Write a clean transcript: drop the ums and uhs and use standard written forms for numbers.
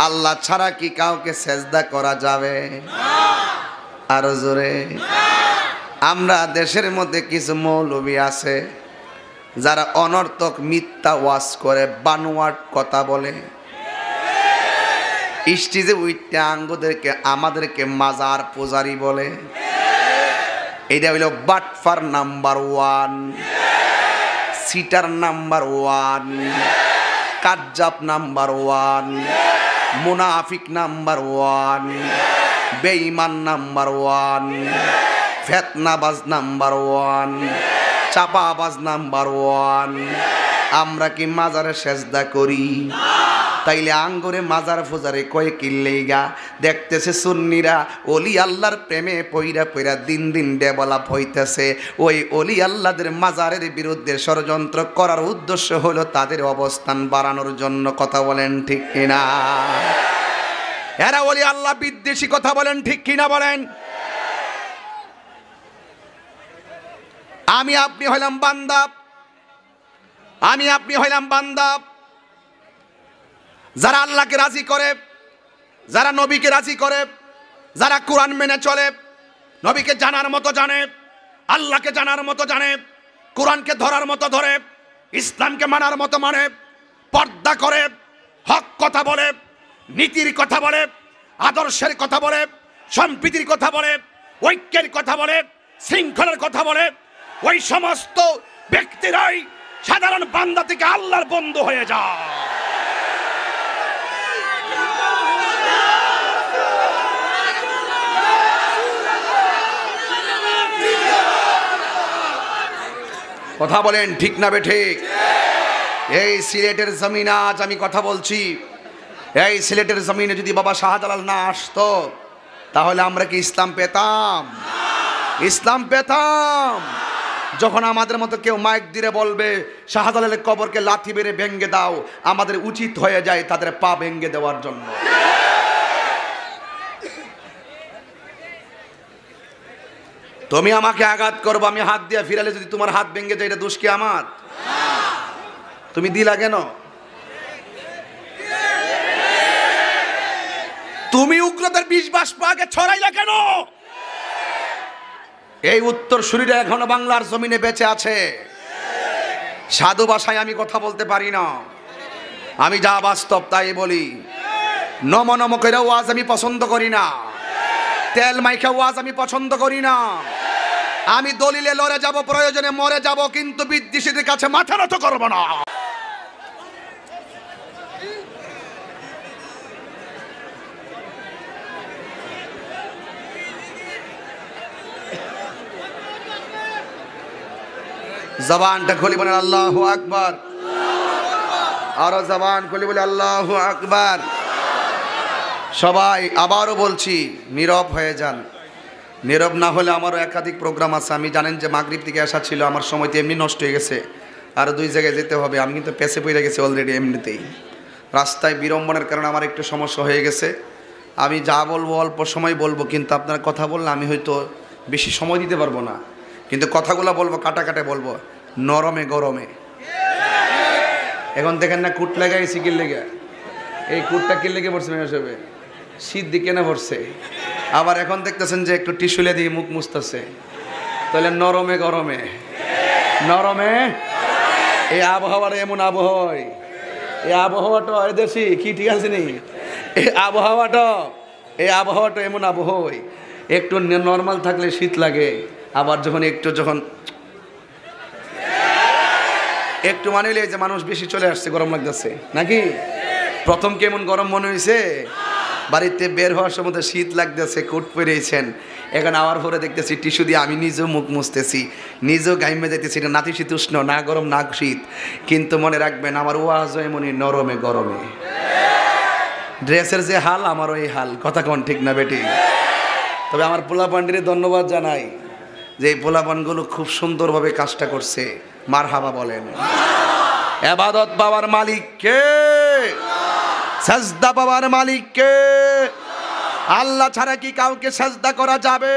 আল্লাহ ছাড়া কি কাউকে সেজদা করা যাবে? আরো জোরে। আমরা দেশের মধ্যে কিছু মৌলবী আছে যারা অনর্থক মিথ্যা ওয়াজ করে, বানোয়াট কথা বলে, স্টেজে উইটটা আঙ্গুদেরকে আমাদেরকে মাজার পূজারি বলে। এটা হইল বাটফার নাম্বার 1, সিটার নাম্বার 1, কাজ্জাব নাম্বার 1, মুনাফিক নাম্বার 1, বেঈমান নাম্বার 1, ফিতনাবাজ নাম্বার 1, চাপাবাজ নাম্বার 1। আমরা কি মাজারে সেজদা করি? তাইলে আঙ্গুরে মাজার ফুজারে কয়ে কিল্লেগা দেখতেছে সুন্নিরা ওলি আল্লাহর প্রেমে পইরা পইরা দিন দিন ডেভেলপ হইতেছে। ওই ওলি আল্লাহদের মাজারের বিরুদ্ধে ষড়যন্ত্র করার উদ্দেশ্য হলো তাদের অবস্থান বাড়ানোর জন্য। কথা বলেন ঠিক কিনা? এরা ওলি আল্লাহ বিদ্বেষী। কথা বলেন ঠিক কিনা বলেন? আমি আপনি হইলাম বান্দা, আমি আপনি হইলাম বান্দা যারা আল্লাহকে রাজি করে, যারা নবীকে রাজি করে, যারা কোরআন মেনে চলে, নবীকে জানার মতো জানে, আল্লাহকে জানার মতো জানে, কোরআনকে ধরার মতো ধরে, ইসলামকে মানার মতো মানে, পর্দা করে, হক কথা বলে, নীতির কথা বলে, আদর্শের কথা বলে, সম্প্রীতির কথা বলে, ঐক্যের কথা বলে, শৃঙ্খলার কথা বলে, ওই সমস্ত ব্যক্তিরাই সাধারণ বান্দা থেকে আল্লাহর বন্ধু হয়ে যায়। কথা বলেন ঠিক না বেঠিক? এই সিলেটের জমিন আজ আমি কথা বলছি, এই সিলেটের জমিনে যদি বাবা শাহজালাল না আসতো তাহলে আমরা কি ইসলাম পেতাম? ইসলাম পেতাম? যখন আমাদের মতো কেউ মাইক দিয়ে বলবে শাহজালালের কবরকে লাথি মেরে ভেঙ্গে দাও, আমাদের উচিত হয়ে যায় তাদের পা ভেঙ্গে দেওয়ার জন্য। তুমি আমাকে আঘাত করবো, আমি হাত দিয়ে ফিরালে যদি তোমার হাত ভেঙে যায়, এটা দোষ কি আমার? তুমি দিলা কেন? তুমি উগ্রতার বিষ বাষ্প আগে ছড়াইলা কেন? এই উত্তর সুরীরা এখনো বাংলার জমিনে বেঁচে আছে। সাধু ভাষায় আমি কথা বলতে পারি না, আমি যা বাস্তব তাই বলি। নম নম করে ওয়াজ আমি পছন্দ করি না, তেল মাইখা ওয়াজ আমি পছন্দ করি না। আমি দলিলে লড়ে যাব, প্রয়োজনে মরে যাব, কিন্তু বিদ্বেষীদের কাছে মাথা নত করব না। জবানটা খুলি বলেন আল্লাহু আকবার। আরো জবান খুলি বলে আল্লাহু আকবার। সবাই আবারও বলছি, নীরব হয়ে যান। নীরব না হলে আমারও একাধিক প্রোগ্রাম আছে। আমি জানেন যে মাগরিব থেকে আসা ছিল, আমার সময় তো এমনি নষ্ট হয়ে গেছে, আরও 2 জায়গায় যেতে হবে। আমি কিন্তু পেছে পড়ে গেছি অলরেডি, এমনিতেই রাস্তায় বিড়ম্বনের কারণে আমার একটু সমস্যা হয়ে গেছে। আমি যা বলবো অল্প সময় বলবো, কিন্তু আপনারা কথা বললে আমি হয়তো বেশি সময় দিতে পারবো না, কিন্তু কথাগুলো বলবো কাটা কাটে বলবো, নরমে গরমে। এখন দেখেন না কুট লাগাইছি কি লেগে, এই কুটটা কি লেগে পড়ছে মেয়ে, শীত দিকে না পড়ছে। আবার এখন দেখতেছেন যে একটু টিস্যুলে দিয়ে মুখ মুছতেছে। তাহলে নরমে গরমে, নরমে। এই আবহাওয়াটা এমন আবহাওয়ায়, এই আবহাওয়াটা দেশি কি ঠিক আছে নি? এই আবহাওয়াটা এমন আবহাওয়ায় একটু নর্মাল থাকলে শীত লাগে, আবার যখন একটু মানিলে যে মানুষ বেশি চলে আসছে, গরম লাগতেছে নাকি? প্রথম কেমন গরম মনে হয়েছে, বাড়িতে বের হওয়ার সময় শীত লাগতেছে, কোট পরেছেন। এখন আবার পরে দেখতেছি টিস্যু দিয়ে আমি নিজেও মুখ মুছতেছি, নিজেও গাইমে যেতেছি। এটা নাতিশীতোষ্ণ, না গরম না শীত। কিন্তু মনে রাখবেন, আমার ওয়াজও এমনই নরমে গরমে। ড্রেসের যে হাল, আমারও এই হাল। কথা কোন ঠিক না বেটি? তবে আমার পোলাপানটিরে ধন্যবাদ জানাই যে এই পোলাপানগুলো খুব সুন্দরভাবে কাজটা করছে। মারহাবা বলেন। ইবাদত পাওয়ার মালিক কে? সাজদা পাওয়ার মালিক কে? আল্লাহ ছাড়া কি কাউকে সাজদা করা যাবে?